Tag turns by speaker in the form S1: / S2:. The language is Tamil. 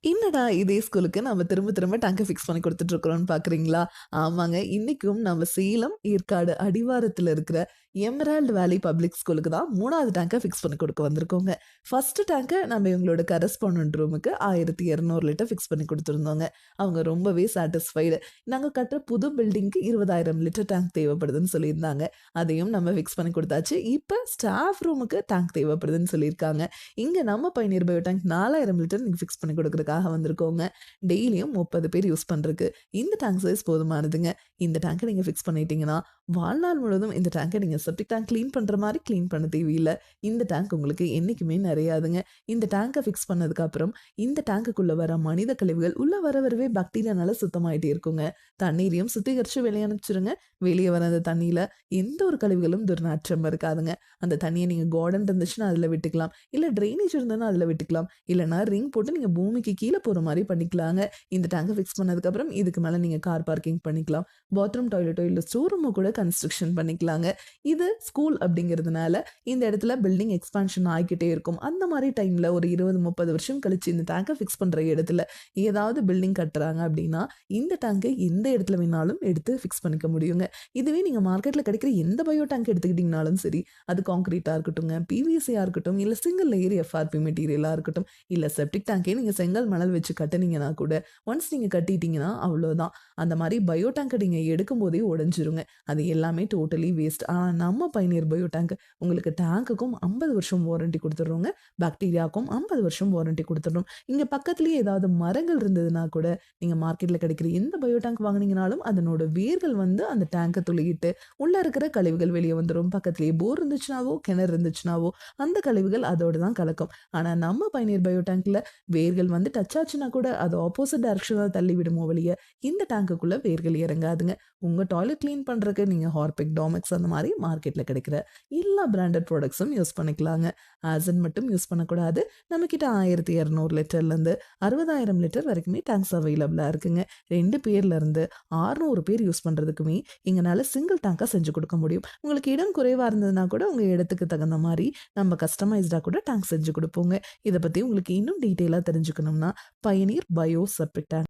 S1: என்னடா இதே ஸ்கூலுக்கு நம்ம திரும்ப திரும்ப டேங்க ஃபிக்ஸ் பண்ணி குடுத்துட்டுருக்குறோம்னு பார்க்குறீங்களா? ஆமாங்க. இன்னைக்கும் நம்ம சேலம், ஏற்காடு அடிவாரத்தில இருக்கிற எமரால்டு வேலி பப்ளிக் ஸ்கூலுக்கு தான் 3வது டேங்க ஃபிக்ஸ் பண்ணி குடுக்க வந்திருக்கோங்க. ஃபர்ஸ்ட்டு டேங்க நம்ம இவங்களோட கரஸ்பாண்டன்ட் ரூமுக்கு 1200 லிட்டர் ஃபிக்ஸ் பண்ணி குடுத்துருந்தோங்க. அவங்க ரொம்பவே சாட்டிஸ்ஃபைடு. நாங்க கட்டுற புது பில்டிங்க்கு 20,000 லிட்டர் டேங்க் தேவைப்படுதுன்னு சொல்லியிருந்தாங்க. அதையும் நம்ம ஃபிக்ஸ் பண்ணி குடுத்தாச்சு. இப்ப ஸ்டாஃப் ரூமுக்கு டேங்க் தேவைப்படுதுன்னு சொல்லியிருக்காங்க. இங்க நம்ம பயணியர் பயோ டேங்க் 4000 லிட்டர் நீங்க ஃபிக்ஸ் பண்ணி குடுக்குறதுக்காக வந்திருக்கோங்க. டெய்லியும் 30 பேர் யூஸ் பண்றதுக்கு இந்த டேங்க் சைஸ் போதுமானதுங்க. இந்த டேங்க நீங்க ஃபிக்ஸ் பண்ணிட்டீங்கன்னா, வாழ்நாள் முழுவதும் இந்த டேங்க நீங்க செப்டிக் டேங்க் கிளீன் பண்ற மாரி கிளீன் பண்ண தேவையில்ல. இந்த டேங்க் உங்களுக்கு என்னைக்குமே நிறையாதுங்க. இந்த டேங்க ஃபிக்ஸ் பண்ணதுக்கு அப்புறம், இந்த டேங்குக்குள்ள வர மனித கழிவுகள் உள்ள வரவே பாக்டீரியானால சுத்தமாயிட்டே இருக்குங்க. தண்ணீரையும் சுத்திகரிச்சு வெளிய அனுப்பிச்சுருங்க. வெளிய வர அந்த தண்ணீல எந்த ஒரு கழிவுகளும் துர்நாற்றம் இருக்காதுங்க. அந்த தண்ணிய நீங்க கார்டன் இருந்துச்சுன்னா அதுல விட்டுக்கலாம். இல்ல ட்ரெயினேஜ் இருந்ததுன்னா அதுல விட்டுக்கலாம். இல்லன்னா ரிங் போட்டு நீங்க பூமிக்கு கீழ போற மாரி பண்ணிக்கலாங்க. இந்த டேங்க ஃபிக்ஸ் பண்ணதுக்கப்புறம் இதுக்கு மேல நீங்க கார் பார்க்கிங் பண்ணிக்கலாம். பாத்ரூம், டாய்லெட்டோ இல்ல ஸ்டோர் ரூமோ கூட கன்ஸ்ட்ரக்ஷன் பண்ணிக்கலாங்க. இது ஸ்கூல் அப்படிங்கிறதுனால இந்த இடத்துல பில்டிங் எக்ஸ்பான்ஷன் ஆயிக்கிட்டே இருக்கும். அந்த மாரி டைம்ல ஒரு 20, 30 வருஷம் கழிச்சு இந்த டேங்க ஃபிக்ஸ் பண்ற இடத்துல ஏதாவது பில்டிங் கட்டுறாங்க அப்படின்னா, இந்த டேங்க எந்த இடத்துல வேணாலும் எடுத்து ஃபிக்ஸ் பண்ணிக்க முடியுங்க. இதுவே நீங்க மார்க்கெட்ல கிடைக்கிற எந்த பயோ டேங்க் எடுத்துக்கிட்டீங்கனாலும் சரி, அது கான்கிரீட்டா இருக்கட்டுங்க, பிவிசியா இருக்கட்டும், இல்ல சிங்கிள் லேயர் எஃப்ஆர்பி மெட்டீரியலா இருக்கட்டும், இல்ல செப்டிக் டேங்கே நீங்க செங்கல், மணல் வச்சு கட்டுனீங்கன்னா கூட, ஒன்ஸ் நீங்க கட்டிட்டீங்கன்னா அவ்வளோதான். அந்த மாரி பயோ டேங்க நீங்க எடுக்கும்போதே உடைஞ்சிருங்க. அது எல்லாமே டோட்டலி வேஸ்ட். ஆனா நம்ம பயனியர் பயோ டேங்க் உங்களுக்கு டேங்க்குக்கும் 50 வருஷம் வாரண்டி குடுத்துடுறோங்க. பாக்டீரியாக்கும் 50 வருஷம் வாரண்டி குடுத்துடுறோம். இங்க பக்கத்திலேயே ஏதாவது மரங்கள் இருந்ததுன்னா கூட, நீங்க மார்க்கெட்ல கிடைக்கிற எந்த பயோ டேங்க் வாங்குனீங்கனாலும், அதனோட வேர்கள் வந்து அந்த டேங்க துளையிட்டு, உள்ள இருக்கிற கழிவுகள் வெளிய வந்துரும். பக்கத்திலேயே போர் இருந்துச்சுனாவோ, கிணறு இருந்துச்சுனாவோ, அந்த கழிவுகள் அதோட தான் கலக்கும். ஆனா நம்ம பயனியர் பயோ டேங்க்ல வேர்கள் வந்து டச் ஆச்சுன்னா கூட, அது ஆப்போசிட் டைரக்ஷன்ல தள்ளி விடுமோ ஒழிய, இந்த டேங்குக்குள்ள வேர்கள் இறங்காதுங்க. உங்க டாய்லெட் கிளீன் பண்றதுக்கு நீங்க ஹார்பிக், டாமெக்ஸ் அந்த மாரி மார்க்கெட்ல கிடைக்கிற எல்லா பிராண்டட் ப்ராடக்ட்ஸும் யூஸ் பண்ணிக்கலாங்க. ஆஸன் மட்டும் யூஸ் பண்ணக்கூடாது. நம்மகிட்ட 1200 லிட்டர்லேருந்து 60,000 லிட்டர் வரைக்குமே டேங்க்ஸ் அவைலபிளா இருக்குங்க. 2 பேர்ல இருந்து 600 பேர் யூஸ் பண்றதுக்குமே எங்கனால சிங்கிள் டேங்கா செஞ்சு கொடுக்க முடியும். உங்களுக்கு இடம் குறைவா இருந்ததுன்னா கூட உங்க இடத்துக்கு தகுந்த மாரி நம்ம கஸ்டமைஸ்டா கூட டேங்க் செஞ்சு கொடுப்போங்க. இத பத்தி உங்களுக்கு இன்னும் டீட்டெயிலா தெரிஞ்சுக்கணும்னா பயனீர் பயோ செப்டிக் டேங்க்